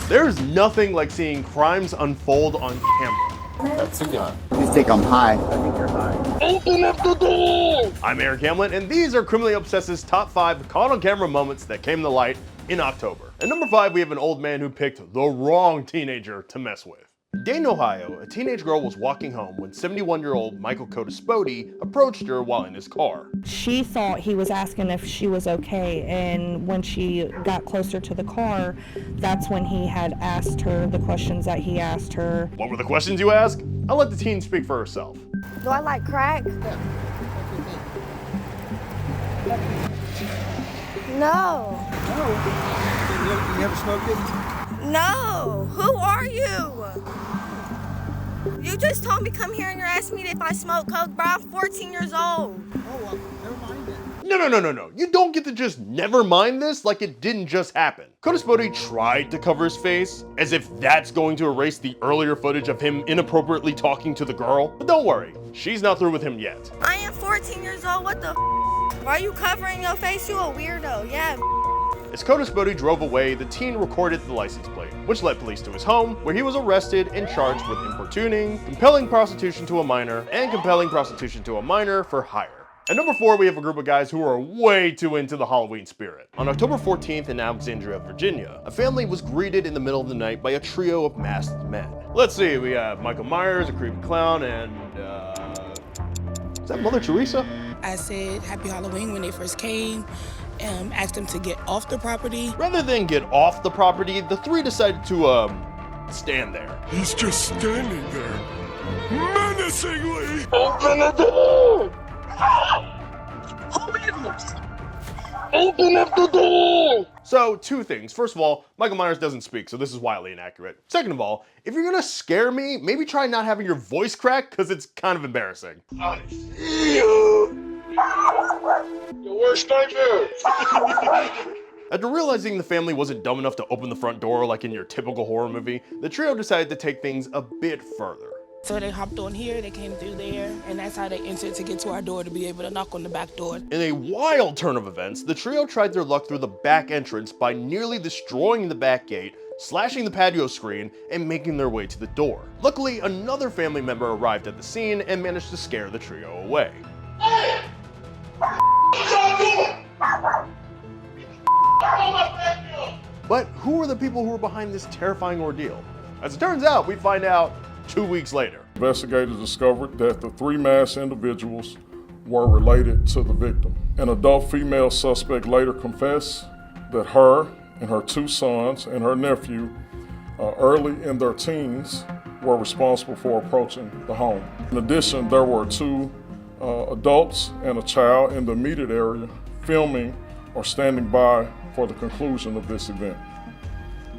There's nothing like seeing crimes unfold on camera. That's a gun. You think I'm high? I think you're high. Open up the door! I'm Erik Hamlet, and these are Criminally Obsessed's top 5 caught on camera moments that came to light in October. At number 5, we have an old man who picked the wrong teenager to mess with. In Dayton, Ohio, a teenage girl was walking home when 71-year-old Michael Codispoti approached her while in his car. She thought he was asking if she was okay, and when she got closer to the car, that's when he had asked her the questions that he asked her. What were the questions, you ask? I'll let the teen speak for herself. Do I like crack? No. You ever smoked it? No. Who are you? You just told me come here and you're asking me if I smoke coke, bro. I'm 14 years old. Oh, well, never mind then. No. You don't get to just never mind this like it didn't just happen. Codispoti tried to cover his face, as if that's going to erase the earlier footage of him inappropriately talking to the girl. But don't worry, she's not through with him yet. I am 14 years old. What the f? Why are you covering your face? You a weirdo. Yeah. As Codispoti drove away, the teen recorded the license plate, which led police to his home, where he was arrested and charged with importuning, compelling prostitution to a minor, and compelling prostitution to a minor for hire. At number 4, we have a group of guys who are way too into the Halloween spirit. On October 14th in Alexandria, Virginia, a family was greeted in the middle of the night by a trio of masked men. Let's see, we have Michael Myers, a creepy clown, and is that Mother Teresa? I said Happy Halloween when they first came. Asked them to get off the property. Rather than get off the property, the three decided to, stand there. He's just standing there, menacingly. Open the door! Open up the door! So, two things. First of all, Michael Myers doesn't speak, so this is wildly inaccurate. Second of all, if you're gonna scare me, maybe try not having your voice crack, because it's kind of embarrassing. I see you. Your worst nightmare. After realizing the family wasn't dumb enough to open the front door like in your typical horror movie, the trio decided to take things a bit further. So they hopped on here, they came through there, and that's how they entered to get to our door to be able to knock on the back door. In a wild turn of events, the trio tried their luck through the back entrance by nearly destroying the back gate, slashing the patio screen, and making their way to the door. Luckily, another family member arrived at the scene and managed to scare the trio away. But who are the people who were behind this terrifying ordeal? As it turns out, we find out 2 weeks later. Investigators discovered that the 3 masked individuals were related to the victim. An adult female suspect later confessed that her and her 2 sons and her nephew, early in their teens, were responsible for approaching the home. In addition, there were 2 adults and a child in the immediate area filming or standing by for the conclusion of this event.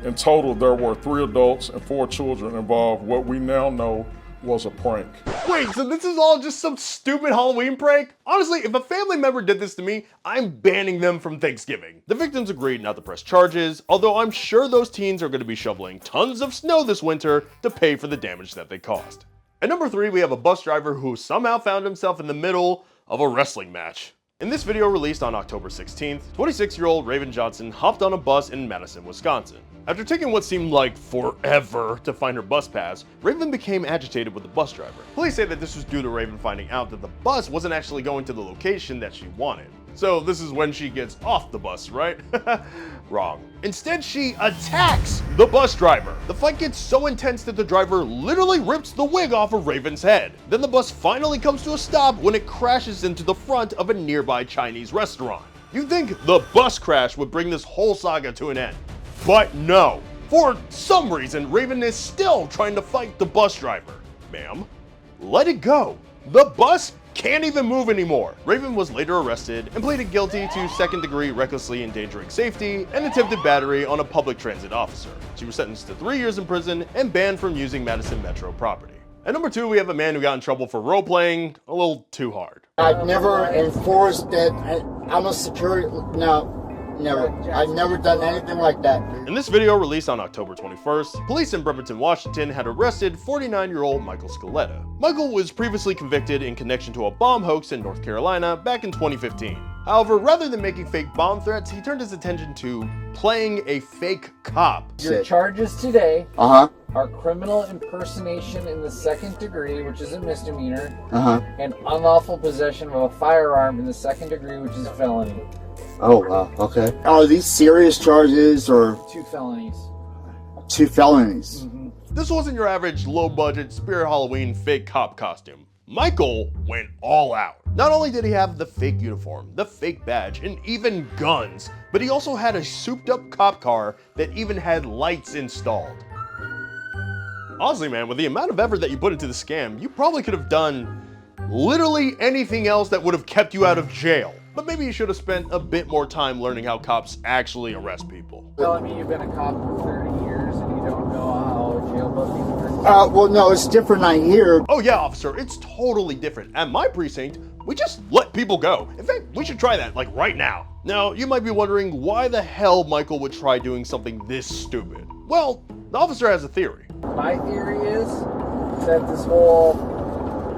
In total, there were 3 adults and 4 children involved. What we now know was a prank. Wait, so this is all just some stupid Halloween prank? Honestly, if a family member did this to me, I'm banning them from Thanksgiving. The victims agreed not to press charges, although I'm sure those teens are going to be shoveling tons of snow this winter to pay for the damage that they caused. At number 3, we have a bus driver who somehow found himself in the middle of a wrestling match. In this video released on October 16th, 26-year-old Raven Johnson hopped on a bus in Madison, Wisconsin. After taking what seemed like forever to find her bus pass, Raven became agitated with the bus driver. Police say that this was due to Raven finding out that the bus wasn't actually going to the location that she wanted. So this is when she gets off the bus, right? Wrong. Instead, she attacks the bus driver. The fight gets so intense that the driver literally rips the wig off of Raven's head. Then the bus finally comes to a stop when it crashes into the front of a nearby Chinese restaurant. You'd think the bus crash would bring this whole saga to an end. But no. For some reason, Raven is still trying to fight the bus driver. Ma'am, let it go. The bus can't even move anymore. Raven was later arrested and pleaded guilty to second-degree recklessly endangering safety and attempted battery on a public transit officer. She was sentenced to 3 years in prison and banned from using Madison Metro property. At number 2, we have a man who got in trouble for role-playing a little too hard. I've never enforced that. I'm a security. No. Never. I've never done anything like that. In this video released on October 21st, police in Bremerton, Washington had arrested 49-year-old Michael Scaletta. Michael was previously convicted in connection to a bomb hoax in North Carolina back in 2015. However, rather than making fake bomb threats, he turned his attention to playing a fake cop. Your charges today Uh-huh. are criminal impersonation in the 2nd degree, which is a misdemeanor, Uh-huh. and unlawful possession of a firearm in the 2nd degree, which is a felony. Oh, wow. Okay. Are these serious charges or 2 felonies. 2 felonies? This wasn't your average low-budget Spirit Halloween fake cop costume. Michael went all out. Not only did he have the fake uniform, the fake badge, and even guns, but he also had a souped-up cop car that even had lights installed. Honestly, man, with the amount of effort that you put into the scam, you probably could have done literally anything else that would have kept you out of jail. But maybe you should have spent a bit more time learning how cops actually arrest people. Telling me you've been a cop for 30 years and you don't know how jail buildings work? Well, no, it's different out here. Oh yeah, officer, it's totally different. At my precinct, we just let people go. In fact, we should try that, like right now. Now, you might be wondering why the hell Michael would try doing something this stupid. Well, the officer has a theory. My theory is that this whole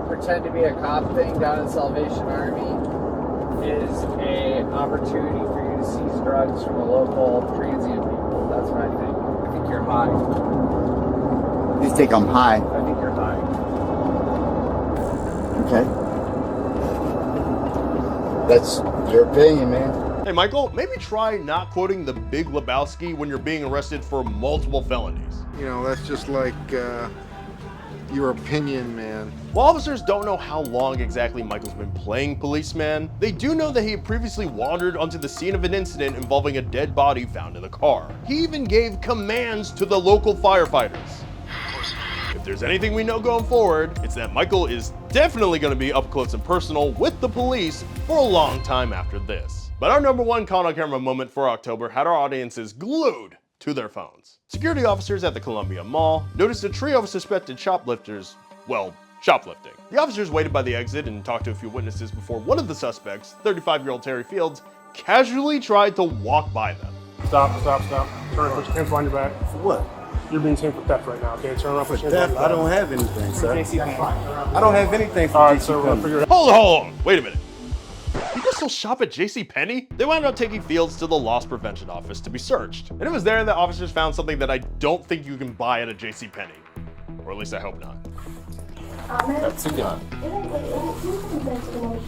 pretend to be a cop thing down in Salvation Army is a opportunity for you to seize drugs from a local transient people. That's what I think. I think you're high. You think I'm high? I think you're high. Okay. That's your opinion, man. Hey Michael, maybe try not quoting the Big Lebowski when you're being arrested for multiple felonies. You know, that's just like your opinion, man. While officers don't know how long exactly Michael's been playing policeman, they do know that he had previously wandered onto the scene of an incident involving a dead body found in the car. He even gave commands to the local firefighters. If there's anything we know going forward, it's that Michael is definitely going to be up close and personal with the police for a long time after this. But our number one caught on camera moment for October had our audiences glued to their phones. Security officers at the Columbia Mall noticed a trio of suspected shoplifters, well, shoplifting. The officers waited by the exit and talked to a few witnesses before one of the suspects, 35-year-old Terry Fields, casually tried to walk by them. Stop. Turn around, put your hands behind your back. For what? You're being taken for theft right now, okay? Turn around, put your hands behind your back. I don't have anything, sir. I don't have anything for Alright, so we'll figure it out. Hold on, wait a minute. People still shop at JCPenney? They wound up taking Fields to the loss prevention office to be searched. And it was there that officers found something that I don't think you can buy at a JCPenney. Or at least I hope not. That's a gun.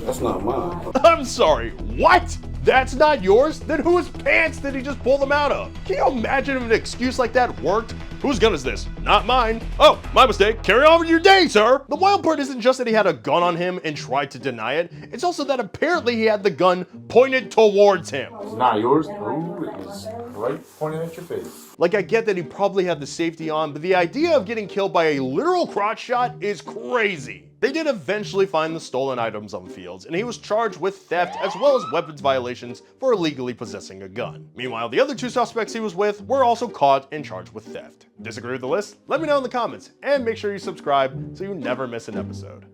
That's not mine. I'm sorry, what? That's not yours? Then whose pants did he just pull them out of? Can you imagine if an excuse like that worked? Whose gun is this? Not mine. Oh, my mistake. Carry on with your day, sir. The wild part isn't just that he had a gun on him and tried to deny it. It's also that apparently he had the gun pointed towards him. It's not yours. No, it is right pointing at your face. Like, I get that he probably had the safety on, but the idea of getting killed by a literal crotch shot is crazy. They did eventually find the stolen items on Fields, and he was charged with theft as well as weapons violations for illegally possessing a gun. Meanwhile, the other two suspects he was with were also caught and charged with theft. Disagree with the list? Let me know in the comments, and make sure you subscribe so you never miss an episode.